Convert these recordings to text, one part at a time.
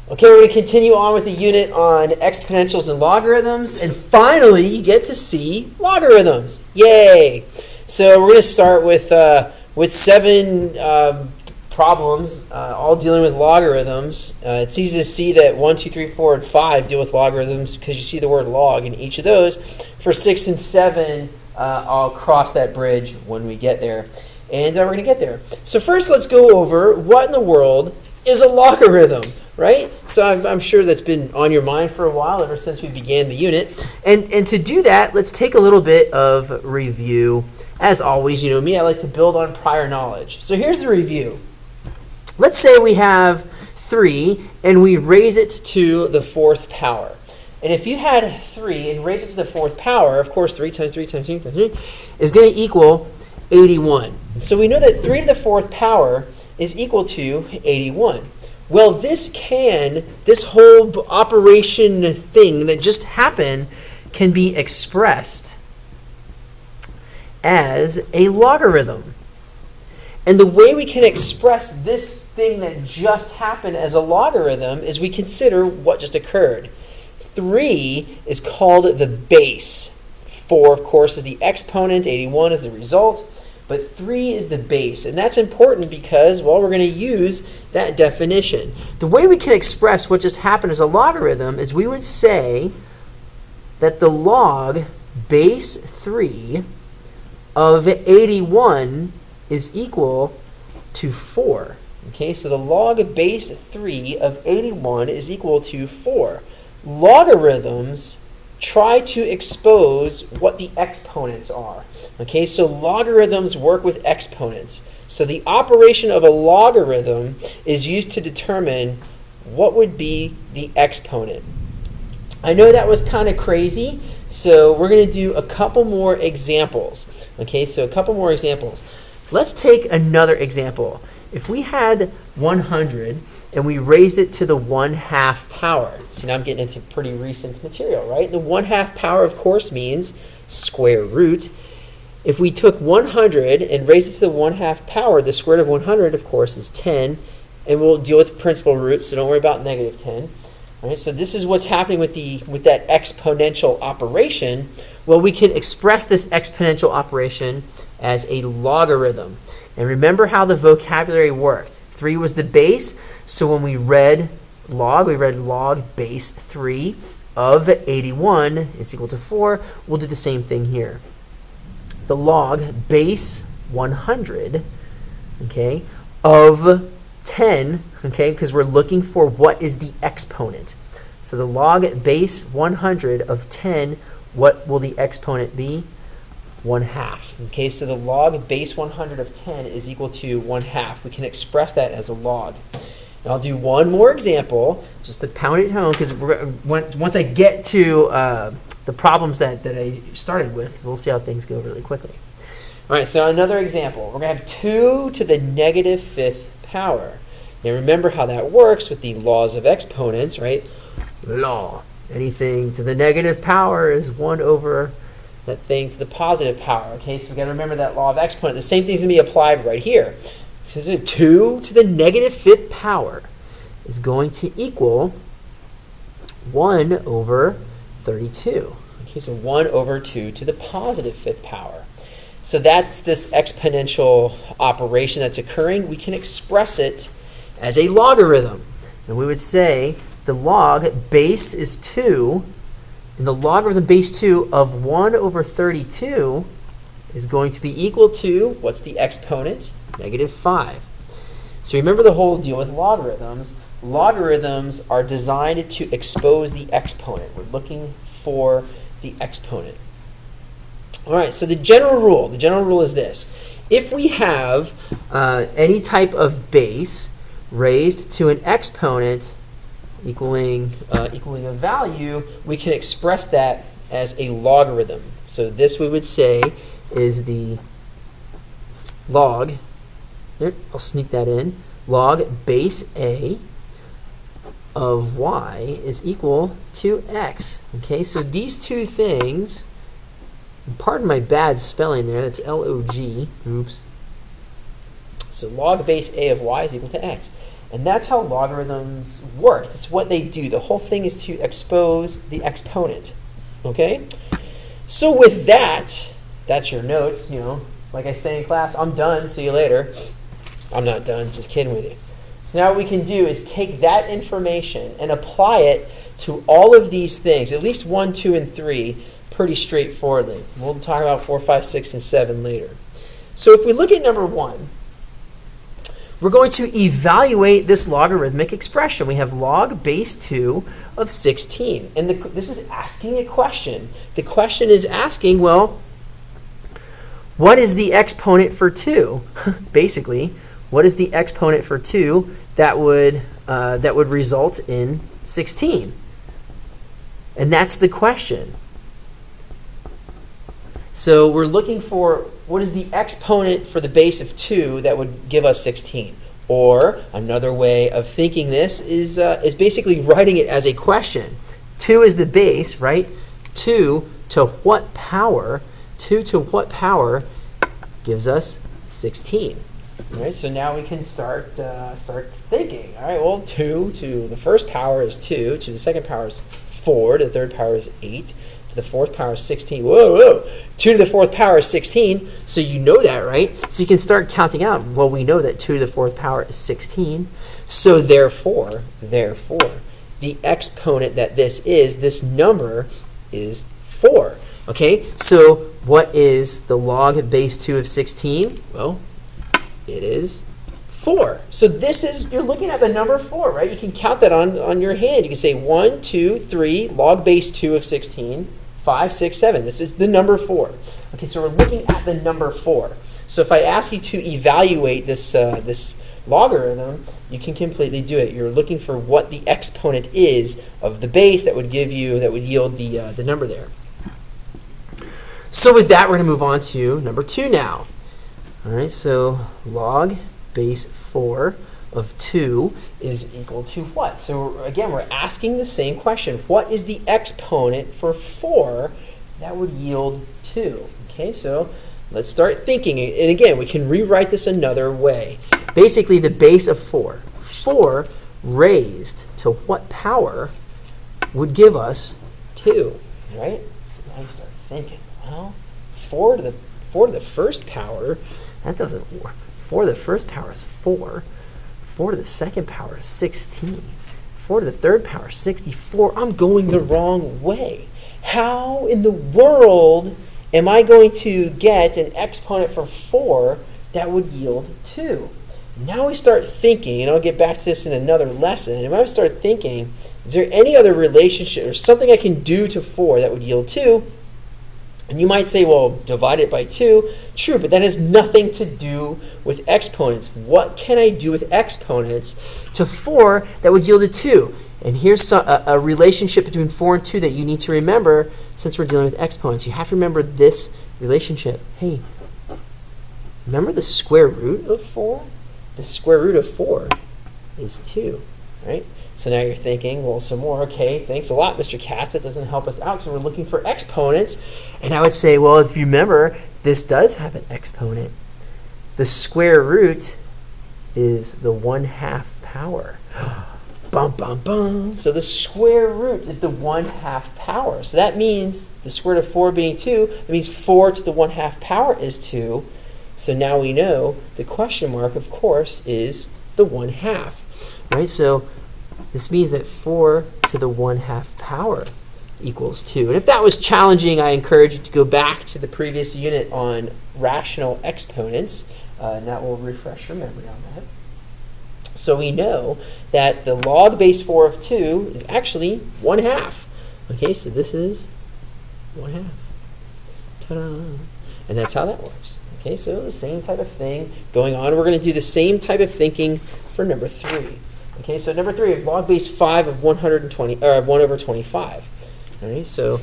Okay, we're going to continue on with the unit on exponentials and logarithms, and finally you get to see logarithms. Yay! So we're going to start with 7 problems, all dealing with logarithms. It's easy to see that 1, 2, 3, 4, and 5 deal with logarithms because you see the word log in each of those. For 6 and 7, I'll cross that bridge when we get there, and we're going to get there. So first, let's go over what in the world is a logarithm. Right? So I'm sure that's been on your mind for a while, ever since we began the unit. And to do that, let's take a little bit of review. As always, you know me, I like to build on prior knowledge. So here's the review. Let's say we have 3, and we raise it to the 4th power. And if you had 3 and raise it to the 4th power, of course, 3 times 3 times 3 times 3 is going to equal 81. So we know that 3 to the 4th power is equal to 81. Well, this whole operation thing that just happened can be expressed as a logarithm. And the way we can express this thing that just happened as a logarithm is we consider what just occurred. 3 is called the base. 4, of course, is the exponent. 81 is the result. But 3 is the base, and that's important because, well, we're going to use that definition. The way we can express what just happened as a logarithm is we would say that the log base 3 of 81 is equal to 4. Okay, so the log base 3 of 81 is equal to 4. Logarithms try to expose what the exponents are. Okay, so logarithms work with exponents. So the operation of a logarithm is used to determine what would be the exponent. I know that was kind of crazy, so we're going to do a couple more examples. Okay, so a couple more examples. Let's take another example. If we had 100 and we raised it to the 1/2 power. See, now I'm getting into pretty recent material, right? The 1/2 power, of course, means square root. If we took 100 and raised it to the 1/2 power, the square root of 100, of course, is 10. And we'll deal with principal roots, so don't worry about negative 10. All right, so this is what's happening with that exponential operation. Well, we can express this exponential operation as a logarithm. And remember how the vocabulary worked. 3 was the base, so when we read log base 3 of 81 is equal to 4. We'll do the same thing here. The log base 100, okay, of 10, okay, because we're looking for what is the exponent. So the log base 100 of 10, what will the exponent be? 1/2. Okay, so the log base 100 of 10 is equal to 1/2. We can express that as a log. And I'll do one more example just to pound it home, because once I get to the problems that I started with, we'll see how things go really quickly. All right, so another example. We're going to have 2 to the negative 5th power. Now remember how that works with the laws of exponents, right? Law. Anything to the negative power is 1 over that thing to the positive power. Okay, so we've got to remember that law of exponent. The same thing's going to be applied right here. So 2 to the negative 5th power is going to equal 1 over 32. Okay, so 1 over 2 to the positive 5th power. So that's this exponential operation that's occurring. We can express it as a logarithm. And we would say the log base is 2, and the logarithm base 2 of 1 over 32 is going to be equal to, what's the exponent? Negative 5. So remember the whole deal with logarithms. Logarithms are designed to expose the exponent. We're looking for the exponent. All right, so the general rule is this. If we have any type of base raised to an exponent equaling a value, we can express that as a logarithm. So this we would say is the log, here, I'll sneak that in, log base A of y is equal to x. Okay, so these two things, pardon my bad spelling there, that's L-O-G, oops. So log base A of y is equal to x. And that's how logarithms work. That's what they do. The whole thing is to expose the exponent. Okay? So with that, that's your notes. You know, like I say in class, I'm done. See you later. I'm not done. Just kidding with you. So now what we can do is take that information and apply it to all of these things, at least 1, 2, and 3, pretty straightforwardly. We'll talk about 4, 5, 6, and 7 later. So if we look at number 1, we're going to evaluate this logarithmic expression. We have log base 2 of 16. And this is asking a question. The question is asking, well, what is the exponent for 2? Basically, what is the exponent for 2 that would result in 16? And that's the question. So we're looking for what is the exponent for the base of 2 that would give us 16. Or another way of thinking this is basically writing it as a question. 2 is the base, right? 2 to what power? 2 to what power gives us 16? All right, so now we can start thinking. All right, well, 2 to the first power is 2. To the second power is 4. To the third power is 8. To the fourth power is 16. Whoa. 2 to the fourth power is 16. So you know that, right? So you can start counting out. Well, we know that 2 to the fourth power is 16. So therefore, the exponent that this number is 4. Okay, so what is the log base 2 of 16? Well, it is 4. So this is, you're looking at the number 4, right? You can count that on your hand. You can say 1, 2, 3, log base 2 of 16, 5, 6, 7. This is the number 4. Okay, so we're looking at the number 4. So if I ask you to evaluate this logarithm, you can completely do it. You're looking for what the exponent is of the base that would yield the number there. So with that, we're going to move on to number 2 now. All right, so log base 4 of 2 is equal to what? So again, we're asking the same question. What is the exponent for 4 that would yield 2? Okay, so let's start thinking. And again, we can rewrite this another way. Basically, the base of 4. 4 raised to what power would give us 2? Right? So now you start thinking. Well, 4 to the first power, that doesn't work. 4 to the first power is 4. 4 to the second power is 16. 4 to the third power is 64. I'm going the wrong way. How in the world am I going to get an exponent for 4 that would yield 2? Now we start thinking, and I'll get back to this in another lesson, and I start thinking, is there any other relationship or something I can do to 4 that would yield 2? And you might say, well, divide it by 2. True, but that has nothing to do with exponents. What can I do with exponents to 4 that would yield a 2? And here's a relationship between 4 and 2 that you need to remember since we're dealing with exponents. You have to remember this relationship. Hey, remember the square root of 4? The square root of 4 is 2, right? So now you're thinking, well, some more. Okay, thanks a lot, Mr. Katz. It doesn't help us out because we're looking for exponents. And I would say, well, if you remember, this does have an exponent. The square root is the 1/2 power. Bum, bum, bum. So the square root is the 1/2 power. So that means the square root of 4 being 2, that means 4 to the 1/2 power is 2. So now we know the question mark, of course, is the 1/2. Right? So this means that 4 to the 1/2 power equals 2. And if that was challenging, I encourage you to go back to the previous unit on rational exponents, and that will refresh your memory on that. So we know that the log base 4 of 2 is actually 1/2. Okay, so this is 1/2. Ta-da! And that's how that works. Okay, so the same type of thing going on. We're going to do the same type of thinking for number 3. Okay, so number 3, we have log base 5 of 120, or 1 over 25. All right, so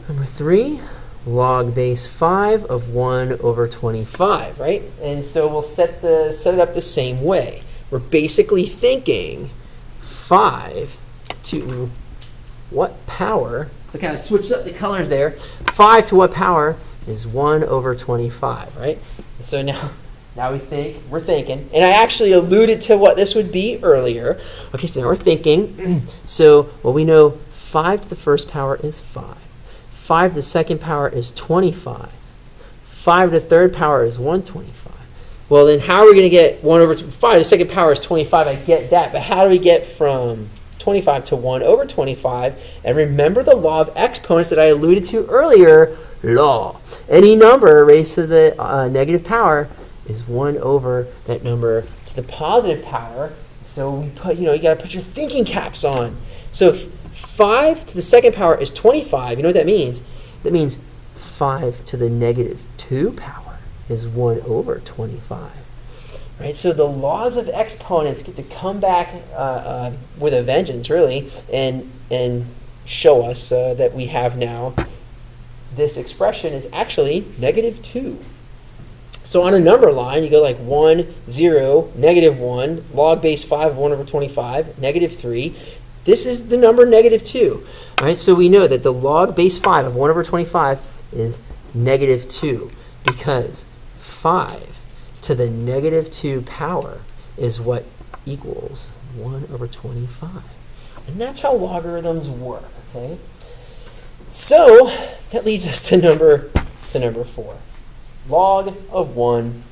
number 3, log base 5 of 1 over 25, right? And so we'll set it up the same way. We're basically thinking 5 to what power? So kind of switch up the colors there. 5 to what power is 1 over 25, right? So now Now we're thinking. And I actually alluded to what this would be earlier. Okay, so now we're thinking. So, well, we know 5 to the first power is 5. 5 to the second power is 25. 5 to the third power is 125. Well, then how are we going to get 1 over 5 to the second power is 25? I get that. But how do we get from 25 to 1 over 25? And remember the law of exponents that I alluded to earlier. Law. Any number raised to the negative power is 1 over that number to the positive power. So we put, you got to put your thinking caps on. So if 5 to the second power is 25, you know what that means? That means 5 to the negative 2 power is 1 over 25. Right? So the laws of exponents get to come back with a vengeance, really, and show us that we have now this expression is actually negative 2. So on a number line, you go like 1, 0, negative 1, log base 5 of 1 over 25, negative 3. This is the number negative 2. All right, so we know that the log base 5 of 1 over 25 is negative 2 because 5 to the negative 2 power is what equals 1 over 25. And that's how logarithms work, okay? So that leads us to number 4. Log of 1.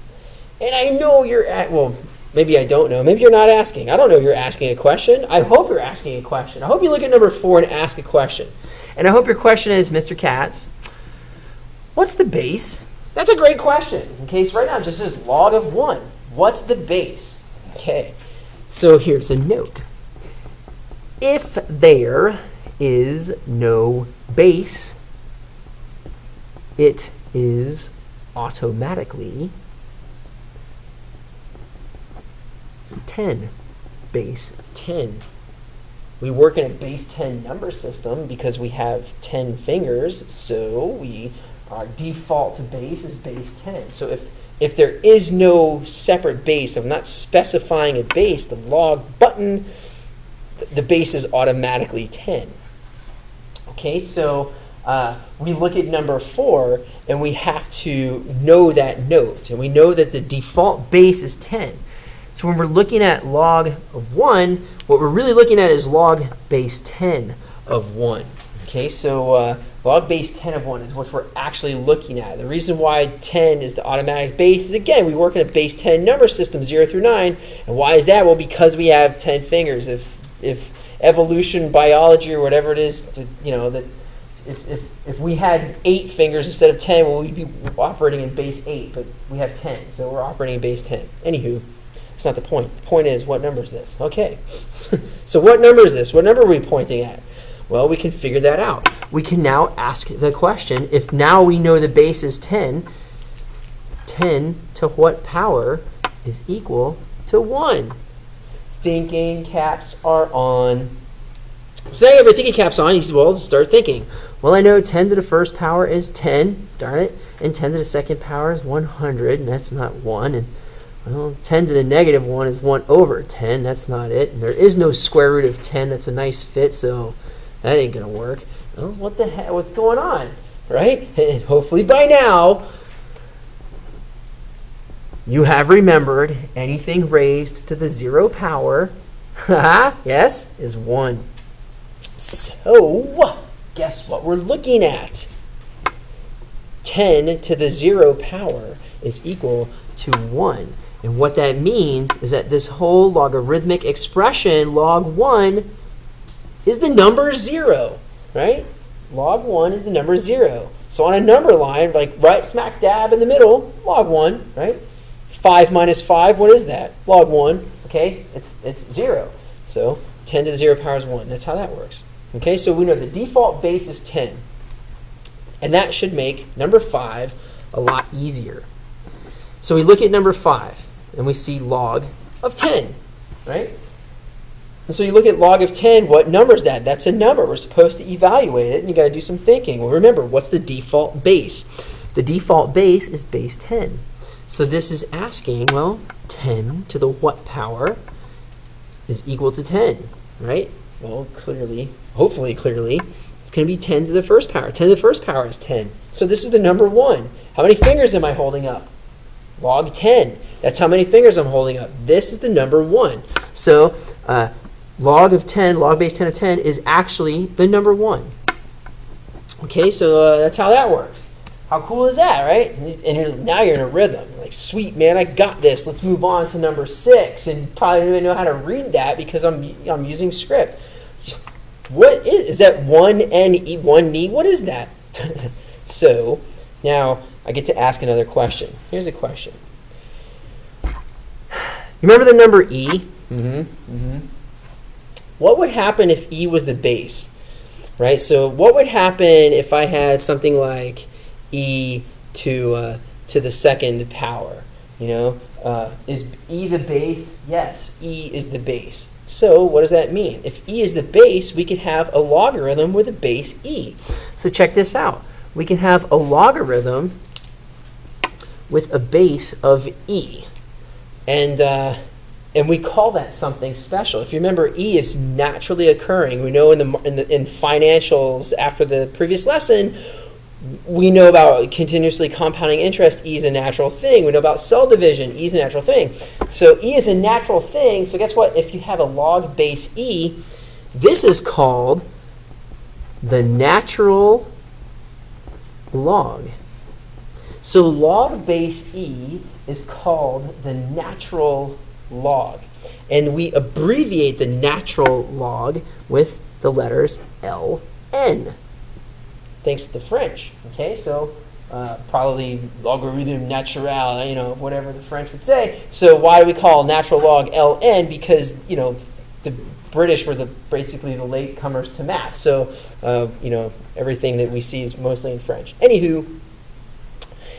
And I know you're well, maybe I don't know. Maybe you're not asking. I don't know if you're asking a question. I hope you're asking a question. I hope you look at number 4 and ask a question. And I hope your question is, Mr. Katz, what's the base? That's a great question. Okay, so right now it just says log of 1. What's the base? Okay, so here's a note. If there is no base, it is automatically 10, base 10. We work in a base 10 number system because we have 10 fingers, so our default base is base 10. So if there is no separate base, I'm not specifying a base, the log button, the base is automatically 10. Okay, so we look at number 4, and we have to know that note. And we know that the default base is 10. So when we're looking at log of 1, what we're really looking at is log base 10 of 1. Okay, so log base 10 of 1 is what we're actually looking at. The reason why 10 is the automatic base is, again, we work in a base 10 number system, 0 through 9. And why is that? Well, because we have 10 fingers. If evolution, biology, or whatever it is, that if we had 8 fingers instead of 10, well, we'd be operating in base 8, but we have 10, so we're operating in base 10. Anywho, that's not the point. The point is, what number is this? Okay, so what number is this? What number are we pointing at? Well, we can figure that out. We can now ask the question, if now we know the base is 10, 10 to what power is equal to 1? Thinking caps are on. So now you have your thinking caps on. You say, well, start thinking. Well, I know 10 to the first power is 10, darn it, and 10 to the second power is 100, and that's not 1. And well, 10 to the negative 1 is 1 over 10. That's not it. And there is no square root of 10. That's a nice fit, so that ain't going to work. Well, what the heck? What's going on? Right? And hopefully by now, you have remembered anything raised to the 0 power, yes, is 1. So, guess what we're looking at? 10 to the 0 power is equal to 1. And what that means is that this whole logarithmic expression, log 1, is the number 0, right? Log 1 is the number 0. So on a number line, like right smack dab in the middle, log 1, right? 5 minus 5, what is that? Log 1, okay? It's 0. So 10 to the 0 power is 1. That's how that works. Okay, so we know the default base is 10. And that should make number 5 a lot easier. So we look at number 5, and we see log of 10, right? And so you look at log of 10, what number is that? That's a number. We're supposed to evaluate it, and you got to do some thinking. Well, remember, what's the default base? The default base is base 10. So this is asking, well, 10 to the what power is equal to 10, right? Well, clearly, hopefully clearly, it's going to be 10 to the first power. 10 to the first power is 10. So this is the number 1. How many fingers am I holding up? Log 10. That's how many fingers I'm holding up. This is the number 1. So log of 10, log base 10 of 10 is actually the number 1. Okay, so that's how that works. How cool is that, right? And now you're in a rhythm. Like, sweet, man, I got this. Let's move on to number 6. And you probably don't even know how to read that because I'm using script. What is that 1NE, 1NE? What is that? So now I get to ask another question. Here's a question. You remember the number E? What would happen if E was the base? Right? So what would happen if I had something like E to the second power? You know, is E the base? Yes, E is the base. So what does that mean? If E is the base, we could have a logarithm with a base E. So check this out. We can have a logarithm with a base of E. And we call that something special. If you remember, E is naturally occurring. We know in financials after the previous lesson, we know about continuously compounding interest. E is a natural thing. We know about cell division. E is a natural thing. So E is a natural thing. So guess what? If you have a log base E, this is called the natural log. So log base E is called the natural log. And we abbreviate the natural log with the letters LN. Thanks to the French. Okay, so probably logarithm naturel, you know, whatever the French would say. So why do we call natural log LN? Because, you know, the British were basically the latecomers to math. So, you know, everything that we see is mostly in French. Anywho,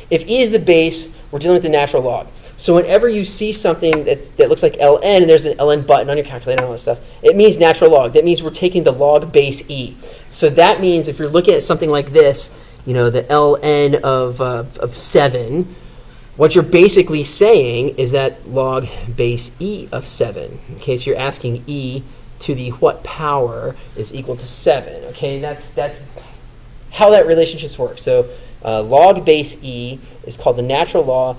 if E is the base, we're dealing with the natural log. So whenever you see something that looks like ln, and there's an ln button on your calculator and all that stuff, it means natural log. That means we're taking the log base E. So that means if you're looking at something like this, you know, the ln of 7, what you're basically saying is that log base E of 7. Okay, so you're asking E to the what power is equal to 7. Okay, that's how that relationship works. So log base E is called the natural log,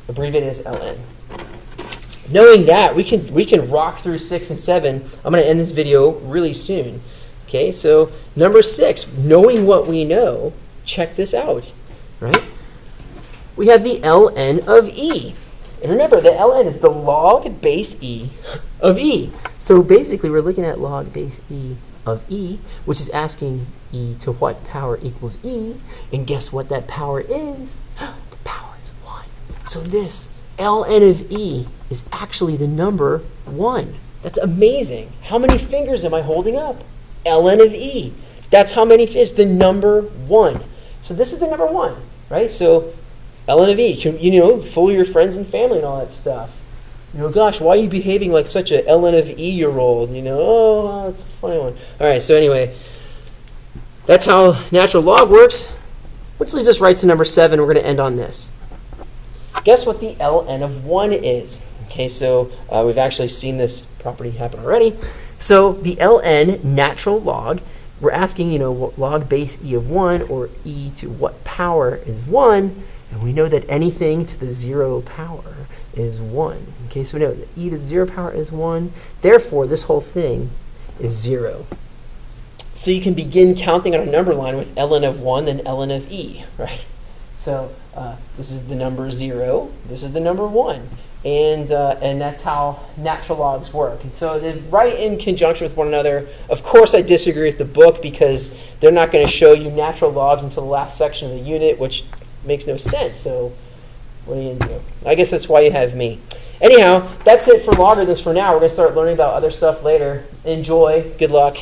abbreviated as ln. Knowing that, we can rock through 6 and 7. I'm going to end this video really soon. Okay, so number 6, knowing what we know, check this out. Right? We have the ln of E. And remember, the ln is the log base E of E. So basically, we're looking at log base E of E, which is asking E to what power equals E. And guess what that power is? The power is 1. So this ln of E is actually the number 1. That's amazing. How many fingers am I holding up? Ln of E. That's how many is the number 1. So this is the number 1, right? So ln of E, you know, fool your friends and family and all that stuff. You know, gosh, why are you behaving like such a ln of E-year-old? You know, oh, that's a funny one. All right, so anyway, that's how natural log works, which leads us right to number 7. We're going to end on this. Guess what the ln of 1 is? Okay, so we've actually seen this property happen already. So the ln, natural log, we're asking, you know, what log base E of 1, or E to what power is 1, and we know that anything to the 0 power is 1. Okay, so we know that E to the 0 power is 1. Therefore, this whole thing is 0. So you can begin counting on a number line with ln of 1 and ln of E, right? So this is the number 0. This is the number 1. And that's how natural logs work. And so they're right in conjunction with one another. Of course, I disagree with the book because they're not going to show you natural logs until the last section of the unit, which makes no sense. So what are you going to do? I guess that's why you have me. Anyhow, that's it for logarithms for now. We're going to start learning about other stuff later. Enjoy. Good luck.